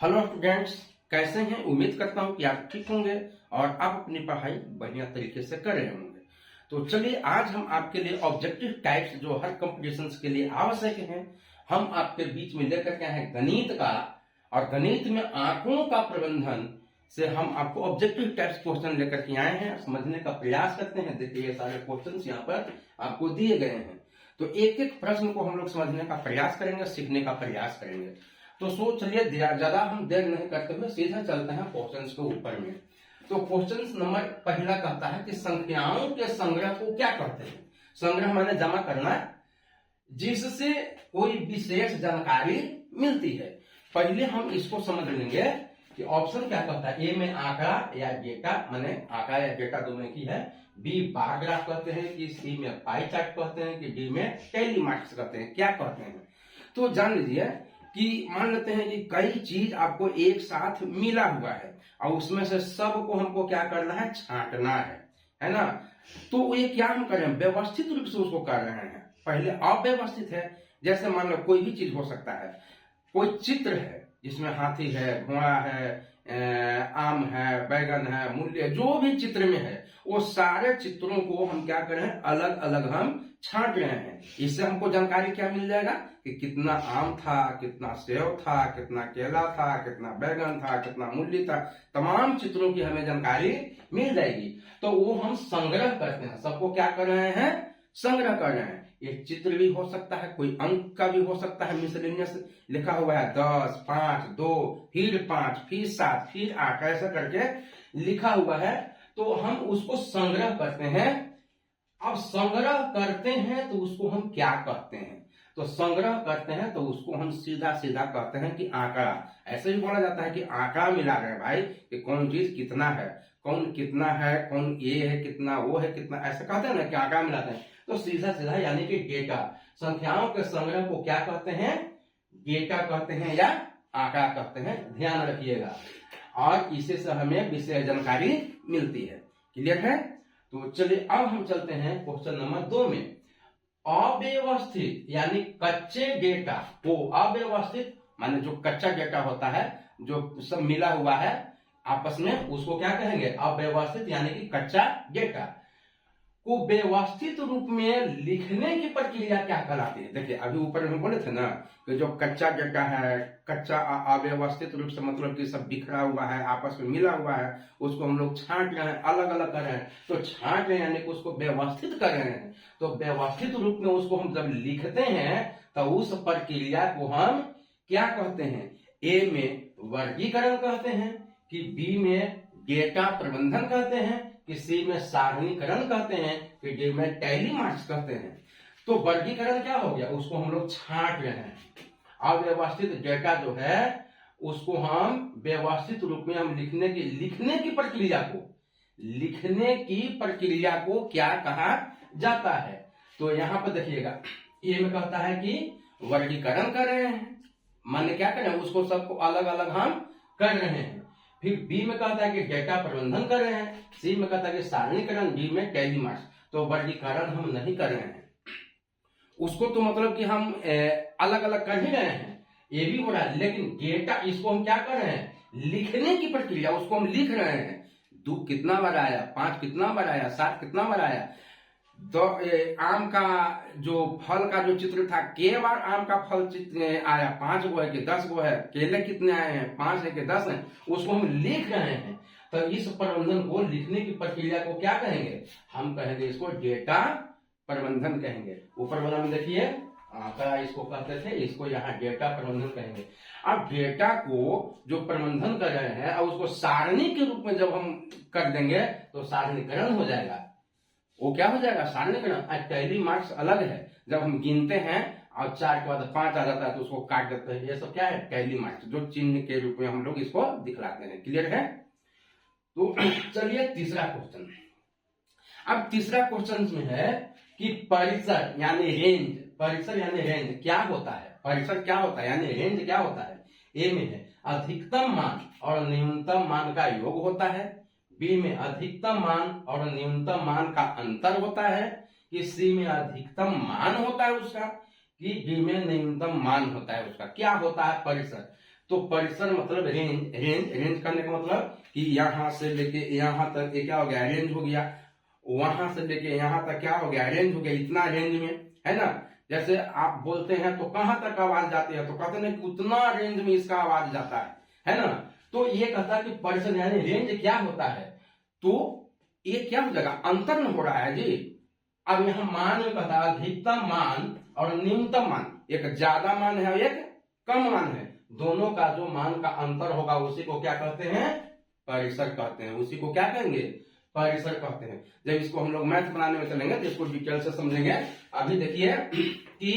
Hello students, कैसे हैं। उम्मीद करता हूं कि आप ठीक होंगे और आप अपनी पढ़ाई बढ़िया तरीके से कर रहे होंगे। तो चलिए आज हम आपके लिए ऑब्जेक्टिव टाइप्स जो हर कंपटीशन के लिए आवश्यक हैं, हम आपके बीच में लेकर के आए हैं गणित का। और गणित में आंकड़ों का प्रबंधन से हम आपको ऑब्जेक्टिव टाइप्स क्वेश्चन लेकर के आए हैं। समझने का प्रयास करते हैं। देखिए ये सारे क्वेश्चन यहाँ पर आपको दिए गए हैं, तो एक एक प्रश्न को हम लोग समझने का प्रयास करेंगे, सीखने का प्रयास करेंगे। तो चलिए ज्यादा हम देर नहीं करते हुए सीधा चलते हैं क्वेश्चन के ऊपर में। तो क्वेश्चन नंबर पहला कहता है कि संख्याओं के संग्रह को क्या कहते हैं। संग्रह माने जमा करना, जिससे कोई विशेष जानकारी मिलती है। पहले हम इसको समझ लेंगे कि ऑप्शन क्या कहता है। ए में आंकड़ा या डेटा, माने आंकड़ा या डेटा दोनों की है। बी बार ग्राफ कहते हैं, कि सी में पाई चार्ट कहते हैं, कि डी में टेली मार्क्स कहते हैं। क्या कहते हैं तो जान लीजिए कि मान लेते हैं कि कई चीज आपको एक साथ मिला हुआ है और उसमें से सबको हमको क्या करना है, छांटना है ना। तो ये क्या हम कर रहे हैं, व्यवस्थित रूप से उसको कर रहे हैं। पहले अव्यवस्थित है, जैसे मान लो कोई भी चीज हो सकता है। कोई चित्र है जिसमें हाथी है, घोड़ा है, आम है, बैगन है, मूल्य, जो भी चित्र में है वो सारे चित्रों को हम क्या कर रहे हैं, अलग अलग हम छांट रहे हैं। इससे हमको जानकारी क्या मिल जाएगा कि कितना आम था, कितना सेव था, कितना केला था, कितना बैगन था, कितना मूल्य था। तमाम चित्रों की हमें जानकारी मिल जाएगी। तो वो हम संग्रह करते हैं। सबको क्या कर रहे हैं, संग्रह कर रहे हैं। एक चित्र भी हो सकता है, कोई अंक का भी हो सकता है। मिसलेनियस लिखा हुआ है 10, 5, 2, फिर 5, फिर 7, फिर 8, ऐसा करके लिखा हुआ है। तो हम उसको संग्रह करते हैं। अब संग्रह करते हैं तो उसको हम क्या कहते हैं, तो संग्रह करते हैं तो उसको हम सीधा सीधा कहते हैं कि आंकड़ा। ऐसे भी बोला जाता है कि आंकड़ा मिला रहे भाई, कि कौन चीज कितना है, कौन कितना है, कौन ये है कितना, वो है कितना, ऐसे कहते हैं ना कि आंकड़ा मिलाते हैं। तो सीधा सीधा यानी कि डेटा, संख्याओं के संग्रह को क्या कहते हैं, डेटा कहते हैं या आंकड़ा कहते हैं। ध्यान रखिएगा, और इसी से हमें विशेष जानकारी मिलती है। क्लियर है। तो चलिए अब हम चलते हैं क्वेश्चन नंबर 2 में। अव्यवस्थित यानी कच्चे डेटा को, अव्यवस्थित माने जो कच्चा डेटा होता है, जो सब मिला हुआ है आपस में, उसको क्या कहेंगे, अव्यवस्थित यानी कि कच्चा डेटा को व्यवस्थित रूप में लिखने की प्रक्रिया क्या कहलाती है। देखिए अभी ऊपर हम बोले थे ना कि जो कच्चा डेटा है, कच्चा अव्यवस्थित रूप से मतलब कि सब बिखरा हुआ है, आपस में मिला हुआ है, उसको हम लोग छांट रहे हैं, अलग अलग कर रहे हैं। तो छांट रहे हैं यानी कि उसको व्यवस्थित कर रहे हैं। तो व्यवस्थित रूप में उसको हम जब लिखते हैं तो उस प्रक्रिया को हम क्या कहते हैं। ए में वर्गीकरण कहते हैं, कि बी में डेटा प्रबंधन कहते हैं, कि सी में सारणीकरण कहते हैं, कि डी में टैली मार्क्स कहते हैं। तो वर्गीकरण क्या हो गया, उसको हम लोग छांट रहे हैं। अव्यवस्थित डेटा जो है उसको हम व्यवस्थित रूप में हम लिखने की प्रक्रिया को क्या कहा जाता है। तो यहां पर देखिएगा, ये में कहता है कि वर्गीकरण कर रहे हैं, माने क्या कर रहे हैं, उसको सबको अलग अलग हम कर रहे हैं। फिर बी में कहता है कि डेटा प्रबंधन कर रहे हैं, सी में कहता है कि सारणीकरण, डी में टैली मार्क्स। तो वर्गीकरण हम नहीं कर रहे हैं, उसको तो मतलब कि हम अलग अलग कर ही रहे हैं, ये भी हो रहा है। लेकिन डेटा इसको हम क्या कर रहे हैं, लिखने की प्रक्रिया, उसको हम लिख रहे हैं। 2 कितना बार आया, 5 कितना बार आया, 7 कितना बार आया। आम का जो फल का जो चित्र था, के बार आम का फल चित्र आया, 5 गो है कि 10 गो है, केले कितने आए हैं, 5 है कि 10 है, उसको हम लिख रहे हैं। तो इस प्रबंधन को, लिखने की प्रक्रिया को क्या कहेंगे, हम कहेंगे इसको डेटा प्रबंधन कहेंगे। ऊपर वाला में देखिए आंकड़ा इसको कहते थे, इसको यहाँ डेटा प्रबंधन कहेंगे। अब डेटा को जो प्रबंधन कर रहे हैं और उसको सारणी के रूप में जब हम कर देंगे तो सारणीकरण हो जाएगा। वो क्या हो जाएगा, सारणीकरण। टैली मार्क्स अलग है, जब हम गिनते हैं और 4 के बाद 5 आ जाता है तो उसको काट देते हैं। ये सब क्या है, टैली मार्क्स, जो चिन्ह के रूप में हम लोग इसको दिखलाते हैं। क्लियर है। तो चलिए तीसरा क्वेश्चन। अब तीसरा क्वेश्चन में है कि परिसर यानी रेंज, परिसर यानी रेंज क्या होता है, परिसर क्या होता है यानी रेंज क्या होता है। ए में है अधिकतम मान और न्यूनतम मान का योग होता है, बी में अधिकतम मान और न्यूनतम मान का अंतर होता है, कि सी में अधिकतम मान होता है उसका, कि डी में न्यूनतम मान होता है उसका। क्या होता है परिसर, तो परिसर मतलब रेंज, रेंज करने का मतलब कि यहाँ से लेके यहाँ तक ये क्या हो गया, रेंज हो गया। वहां से लेके यहाँ तक क्या हो गया, रेंज हो गया। इतना रेंज में, है ना। जैसे आप बोलते हैं तो कहां तक आवाज जाती है, तो कहते हैं कि उतना रेंज में इसका आवाज जाता है ना। तो ये कहता है कि परिसर यानी रेंज क्या होता है, तो ये क्या हो जाएगा, अंतर में हो रहा है जी। अब यहाँ मान में कहता है अधिकतम मान और न्यूनतम मान, एक ज्यादा मान है और एक कम मान है, दोनों का जो मान का अंतर होगा उसी को क्या कहते हैं, परिसर कहते हैं। उसी को क्या कहेंगे, परिसर कहते हैं। जब इसको हम लोग मैथ बनाने में चलेंगे तो इसको डिटेल से समझेंगे। अभी देखिए कि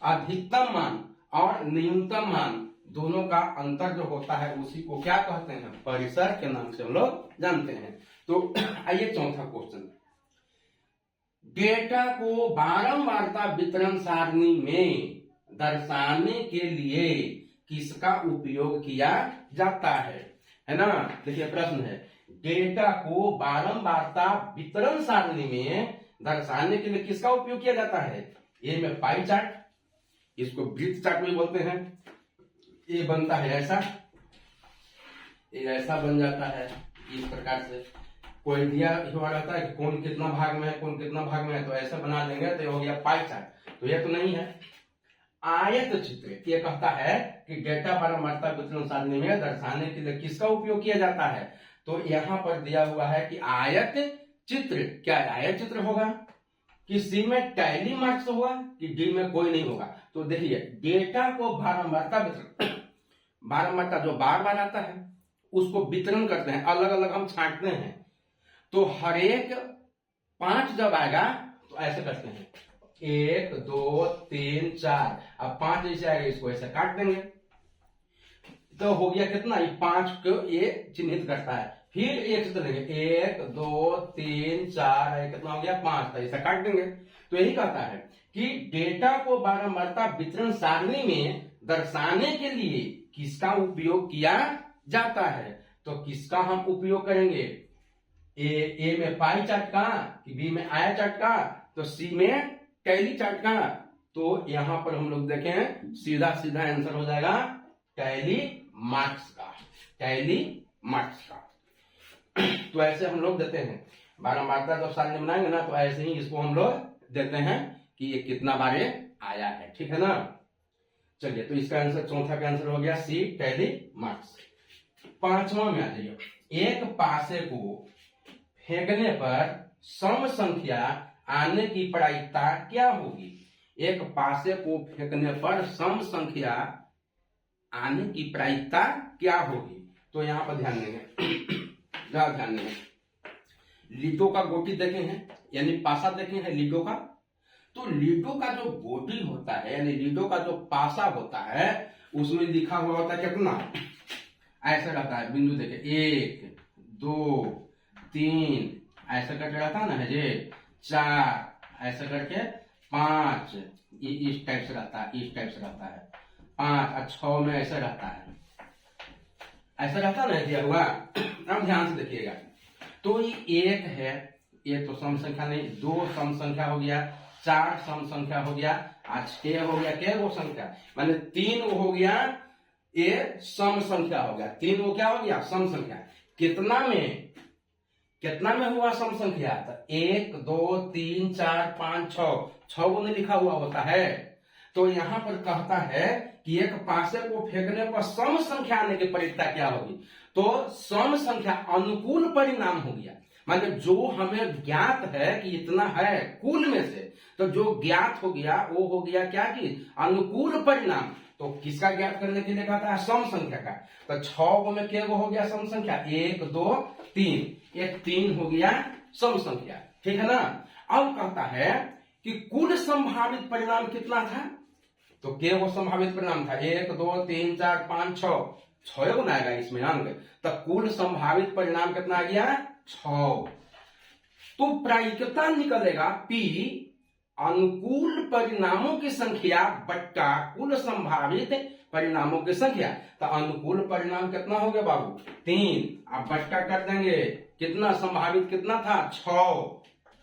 अधिकतम मान और न्यूनतम मान दोनों का अंतर जो होता है उसी को क्या कहते हैं, परिसर के नाम से हम लोग जानते हैं। तो आइए चौथा क्वेश्चन, डेटा को बारंबारता वितरण सारणी में दर्शाने के लिए किसका उपयोग किया जाता है ना। देखिए प्रश्न है, डेटा को बारंबारता वितरण सारणी में दर्शाने के लिए किसका उपयोग किया जाता है। ए में पाई चार्ट, इसको वृत्त चार्ट भी बोलते हैं। ये बनता है ऐसा, ये ऐसा बन जाता है इस प्रकार से। कोई दिया हुआ रहता है कि कौन कितना भाग में है, कौन कितना भाग में है, तो ऐसा बना देंगे तो ये हो गया पाई चार्ट। तो ये तो नहीं है। आयत चित्र, ये कहता है कि डेटा बारंबारता वितरण सारणी में दर्शाने के लिए किसका उपयोग किया जाता है। तो यहां पर दिया हुआ है कि आयत चित्र। क्या आयत चित्र होगा, कि सी में टैली मार्क्स होगा, कि डी में कोई नहीं होगा। तो देखिए डेटा को बारंबारता वितरण, बारंबारता जो बार बार आता है उसको वितरण करते हैं, अलग अलग हम छांटते हैं। तो हर एक 5 जब आएगा तो ऐसे करते हैं 1 2 3 4, अब 5 जैसे आएगा इसको ऐसे काट देंगे तो हो गया कितना, ये 5 को ये चिन्हित करता है। फिर एक से चलेंगे 1 2 3 4, कितना हो गया 5, ऐसा काट देंगे। तो यही कहता है कि डेटा को बारंबारता वितरण सारणी में दर्शाने के लिए किसका उपयोग किया जाता है। तो किसका हम उपयोग करेंगे, ए में पाई चार्ट का, कि बी में आया चार्ट का, तो सी में टैली चार्ट का। तो यहां पर हम लोग देखें सीधा सीधा आंसर हो जाएगा टैली मार्क्स का, टैली मार्क्स का। तो ऐसे हम लोग देते हैं, बारंबारता जब सारणी बनाएंगे ना तो ऐसे ही इसको हम लोग देते हैं कि ये कितना बार आया है, ठीक है ना। चलिए तो इसका आंसर, चौथा का आंसर हो गया सी, टैली मार्क्स। पांचवा में आ जाइए, एक पासे को फेंकने पर सम संख्या आने की प्रायिकता क्या होगी। एक पासे को फेंकने पर सम संख्या आने की प्रायिकता क्या होगी। तो यहां पर ध्यान देंगे, ध्यान देंगे। लीडो का गोटी देखे हैं, यानी पासा देखे हैं लीडो का। तो लीडो का जो गोटी होता है यानी लीडो का जो पासा होता है उसमें लिखा हुआ होता है कितना, ऐसा रहता है। बिंदु देखे 1 2 3 ऐसा करके रहता है ना, ये 4 ऐसा करके 5, ये इस टाइप से रहता है, इस टाइप से रहता है 5 और 6 में ऐसा रहता है, ऐसा रहता ना दिया हुआ। अब ध्यान से देखिएगा, तो ये 1 है, ये तो सम संख्या नहीं, 2 सम संख्या हो गया, 4 सम संख्या हो गया, आज 6 हो गया, क्या वो संख्या माने 3 हो गया, ये सम संख्या हो गया, 3 वो क्या हो गया, सम संख्या। कितना में हुआ सम संख्या, तो 1 2 3 4 5 6 वो नहीं लिखा हुआ होता है। तो यहां पर कहता है कि एक पासे को फेंकने पर सम संख्या आने की प्रायिकता क्या होगी। तो सम संख्या अनुकूल परिणाम हो गया, मतलब जो हमें ज्ञात है कि इतना है कुल में से, तो जो ज्ञात हो गया वो हो गया क्या कि अनुकूल परिणाम। तो किसका ज्ञात करने के लिए कहता है, सम संख्या का। तो 6 में क्या हो गया सम संख्या, 1 2 3, एक 3 हो गया सम संख्या, ठीक है ना। अब कहता है कि कुल संभावित परिणाम कितना था, तो क्या वो संभावित परिणाम था 1 2 3 4 5 6 गुना आएगा इसमें अंक, तो कुल संभावित परिणाम कितना आ गया 6। तो प्रायिकता निकलेगा P अनुकूल परिणामों की संख्या बट्टा कुल संभावित परिणामों की संख्या। तो अनुकूल परिणाम कितना हो गया बाबू 3, अब बट्टा कर देंगे, कितना संभावित कितना था 6,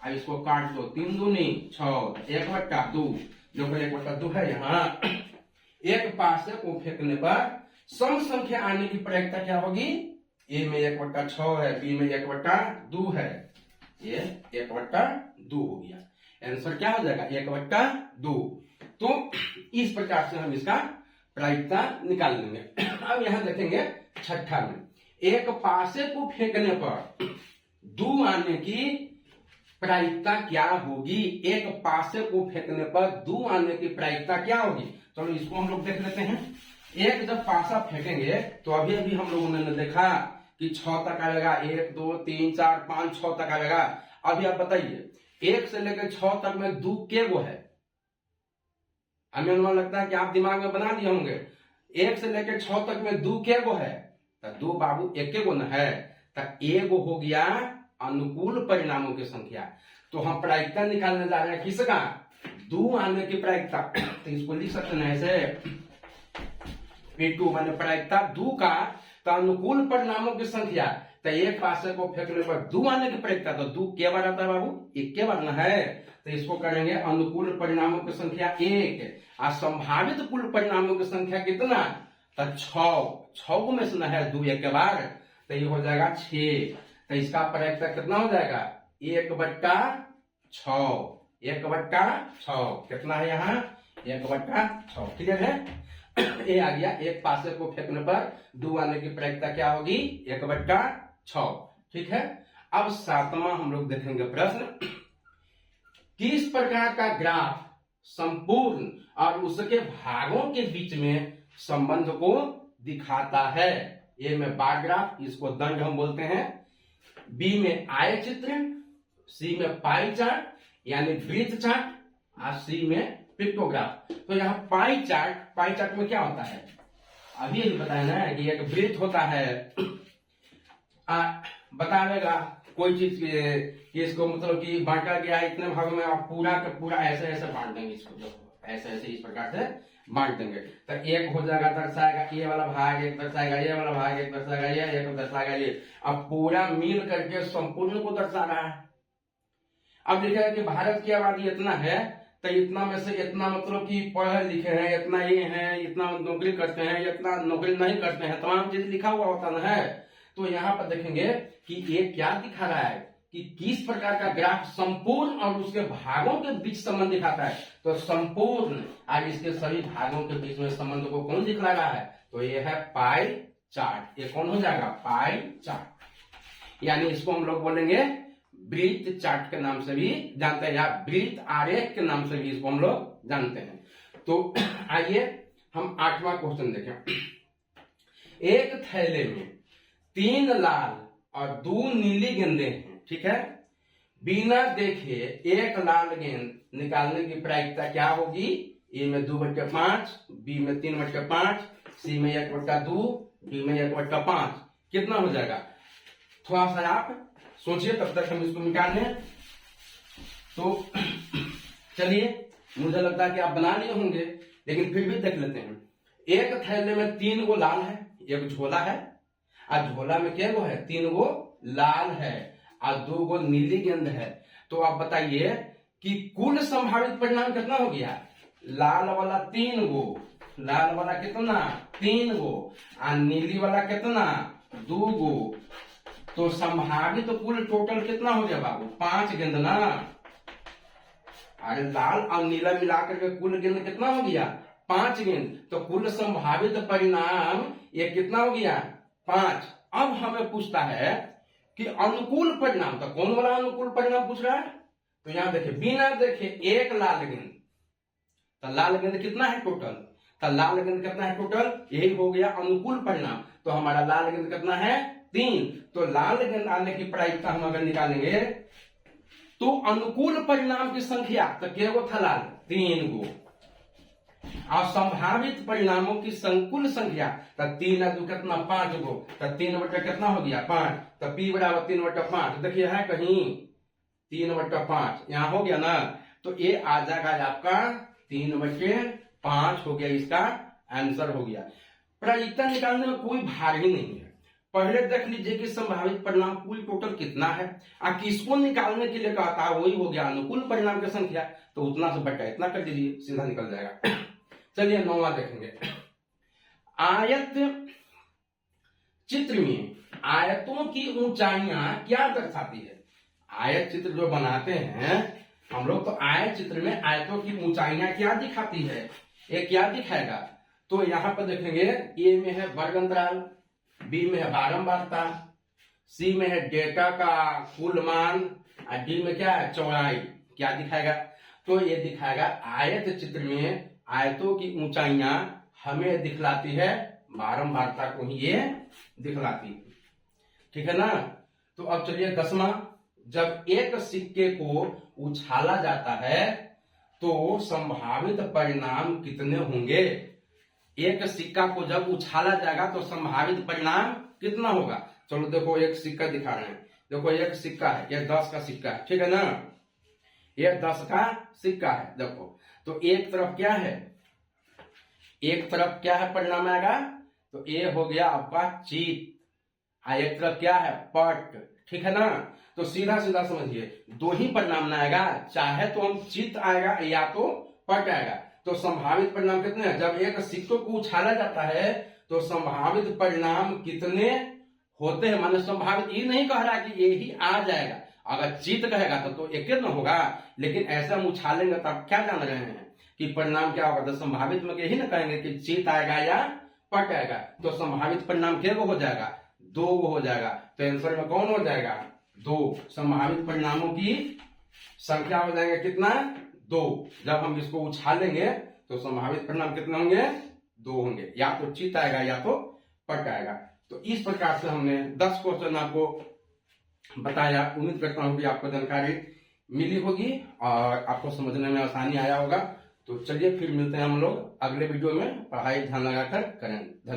अब इसको काट दो, 3 दूनी 6, 1/2, जो 1/2 है यहाँ। एक पासे को फेंकने पर सम संख्या आने की प्रायिकता क्या होगी? ए में 1/6 है, बी में 1/2 है, ये 1/2 हो गया। आंसर क्या हो जाएगा? 1/2। तो इस प्रकार से हम इसका प्रायिकता निकाल लेंगे। अब यहां देखेंगे छठा में, एक पासे को फेंकने पर 2 आने की प्रायिकता क्या होगी? एक पासे को फेंकने पर 2 आने की प्रायिकता क्या होगी? चलो इसको हम लोग देख लेते हैं। एक जब पासा फेंकेंगे तो अभी अभी हम लोगों ने देखा कि 6 तक आएगा, 1 2 3 4 5 6 तक आएगा। अभी आप बताइए 1 से लेकर 6 तक में 2 के गो है? हमें अनुमान लगता है कि आप दिमाग में बना लिए होंगे। 1 से लेकर 6 तक में 2 के गो है? तो 2 बाबू एक गो न है, तो एगो हो गया अनुकूल परिणामों की संख्या। तो हम प्रायिकता निकालने जा रहे हैं किसका? 2 आने की प्रायिकता। तो इसको लिख सकते हैं ऐसे, P2 माने प्रायिकता 2 का, तो अनुकूल परिणामों की संख्या। तो एक पासे को फेंकने पर 2 आने की प्रायिकता, तो 2 के बार आता है बाबू? 1 के बार न है। तो इसको करेंगे अनुकूल परिणामों की संख्या 1 और संभावित कुल परिणामों की संख्या कितना? तो 6 में से न है 2 1 के बार, तो ये हो जाएगा 6। तो इसका प्रायिकता कितना हो जाएगा? 1/6। 1/6 कितना है यहाँ? 1/6। क्लियर है? ये आ गया। एक पासे को फेंकने पर 2 आने की प्रायिकता क्या होगी? 1/6। ठीक है। अब 7वां हम लोग देखेंगे प्रश्न, किस प्रकार का ग्राफ संपूर्ण और उसके भागों के बीच में संबंध को दिखाता है? ए में बार ग्राफ, इसको दंड हम बोलते हैं, बी में आय चित्र, सी में पाई चार्ट यानी वृत्त चार्ट, और सी में पिक्टोग्राफ। तो यहाँ पाई चार्ट में क्या होता है? अभी बताया ना कि एक वृत्त होता है, बताएगा कोई चीज कि इसको मतलब कि बांटा गया है इतने भागों में, आप पूरा का पूरा ऐसे ऐसे बांट देंगे इसको, जो ऐसे ऐसे इस प्रकार से बांट देंगे। तो एक हो जाएगा, दर्शाएगा ये वाला भाग, एक दर्शाएगा ये वाला भाग, एक दर्शाएगा ये, एक दर्शाएगा ये। अब पूरा मिल करके संपूर्ण को दर्शा रहा है। अब लिखा है कि भारत की आबादी इतना है, तो इतना में से इतना मतलब कि पढ़े लिखे हैं, इतना ये है, इतना नौकरी करते हैं, इतना नौकरी नहीं करते हैं, तमाम चीज लिखा हुआ होता ना है। तो यहाँ पर देखेंगे कि ये क्या दिखा रहा है कि किस प्रकार का ग्राफ संपूर्ण और उसके भागों के बीच संबंध दिखाता है। तो संपूर्ण और इसके सभी भागों के बीच में संबंध को कौन दिखला रहा है? तो ये है पाई चार्ट। ये कौन हो जाएगा? Pie chart. यानी इसको हम लोग बोलेंगे वृत्त चार्ट के नाम से भी जानते हैं, या वृत्त आरेख के नाम से भी इसको हम लोग जानते हैं। तो आइए हम 8वां क्वेश्चन देखें। एक थैले में 3 लाल और 2 नीली गेंदें हैं, ठीक है। बिना देखे एक लाल गेंद निकालने की प्रायिकता क्या होगी? ए में 2/5, बी में 3/5, सी में 1/2, डी में 1/5। कितना हो जाएगा? थोड़ा सा आप सोचिए, तब तक हम इसको मिटा लें। तो चलिए, मुझे लगता है कि आप बना लिए होंगे, लेकिन फिर भी देख लेते हैं। एक थैले में 3 गो लाल है, एक झोला है, और झोला में क्या गो है? 3 गो लाल है और 2 गो नीली गेंद है। तो आप बताइए कि कुल संभावित परिणाम कितना हो गया? लाल वाला 3 गो, लाल वाला कितना? 3 गो, और नीली वाला कितना? 2 गो। तो संभावित तो कुल टोटल कितना हो गया बाबू? 5 गेंद ना। अरे लाल और नीला मिलाकर के कुल गेंद कितना हो गया? 5 गेंद। तो कुल संभावित परिणाम ये कितना हो गया? 5। अब हमें पूछता है कि अनुकूल परिणाम, तो कौन वाला अनुकूल परिणाम पूछ रहा है? तो यहां देखिए, बिना देखे एक लाल गेंद, तो लाल गेंद कितना है टोटल? तो लाल गेंद कितना है टोटल? यही हो गया अनुकूल परिणाम। तो हमारा लाल गेंद कितना है? 3। तो लाल गेंद आने की प्रायिकता हम अगर निकालेंगे तो अनुकूल परिणाम की संख्या, तो क्या गो था लाल? 3 गो, और संभावित परिणामों की संकुल संख्या, तो 3 और 2 कितना? 5 गो। तो 3 बटे कितना हो गया? 5। तो P बराबर 3/5। देखिए है कहीं 3/5 यहां हो गया ना। तो ये आ जाएगा आपका 3/5 हो गया, इसका आंसर हो गया। प्रायिकता निकालने में कोई भार ही नहीं है। पहले देख लीजिए कि संभावित परिणाम कुल टोटल कितना है, और किसको निकालने के लिए कहता है? वही हो गया अनुकूल परिणाम की संख्या। तो उतना से बटा इतना कर दीजिए, सीधा निकल जाएगा। चलिए 9वां देखेंगे। आयत चित्र में आयतों की ऊंचाइयां क्या दर्शाती है। आयत चित्र जो बनाते हैं हम लोग, तो आयत चित्र में आयतों की ऊंचाइयां क्या दिखाती है, ये क्या दिखाएगा। तो यहां पर देखेंगे, ए में है वर्ग अंतराल, बी में है बारंबारता, सी में है डेटा का कुल मान, और डी में क्या है चौड़ाई। क्या दिखाएगा, तो ये दिखाएगा आयत चित्र में आयतों की ऊंचाइयां हमें दिखलाती है बारंबारता को ही ये दिखलाती है, ठीक है ना। तो अब चलिए 10वां, जब एक सिक्के को उछाला जाता है तो संभावित परिणाम कितने होंगे। एक सिक्का को जब उछाला जाएगा तो संभावित परिणाम कितना होगा। चलो देखो एक सिक्का दिखा रहे हैं, देखो एक सिक्का है, ये 10 का सिक्का है, ठीक है ना, ये 10 का सिक्का है। देखो तो एक तरफ क्या है, एक तरफ क्या है परिणाम आएगा, तो ये हो गया आपका चीत, एक तरफ क्या है पट, ठीक है ना। तो सीधा सीधा समझिए, दो ही परिणाम ना आएगा, चाहे तो हम चित आएगा या तो पट आएगा। तो संभावित परिणाम कितने हैं, जब एक सिक्के को उछाला जाता है तो संभावित परिणाम कितने होते हैं, माने संभावित ये नहीं कह रहा कि ये ही आ जाएगा। अगर चित कहेगा तो एक न होगा, लेकिन ऐसे हम उछालेंगे तो आप क्या जान रहे हैं कि परिणाम क्या होगा। तो संभावित में यही ना कहेंगे कि चित आएगा या पट आएगा। तो संभावित परिणाम क्या हो जाएगा, 2 हो जाएगा। तो आंसर में कौन हो जाएगा, 2। संभावित परिणामों की संख्या हो जाएगा कितना, 2। जब हम इसको उछालेंगे तो संभावित परिणाम कितने होंगे, 2 होंगे, या तो चित आएगा या तो पट आएगा। तो इस प्रकार से हमने 10 क्वेश्चन आपको बताया। उम्मीद करता हूं कि आपको जानकारी मिली होगी और आपको समझने में आसानी आया होगा। तो चलिए फिर मिलते हैं हम लोग अगले वीडियो में, पढ़ाई ध्यान लगाकर करें। धन्यवाद।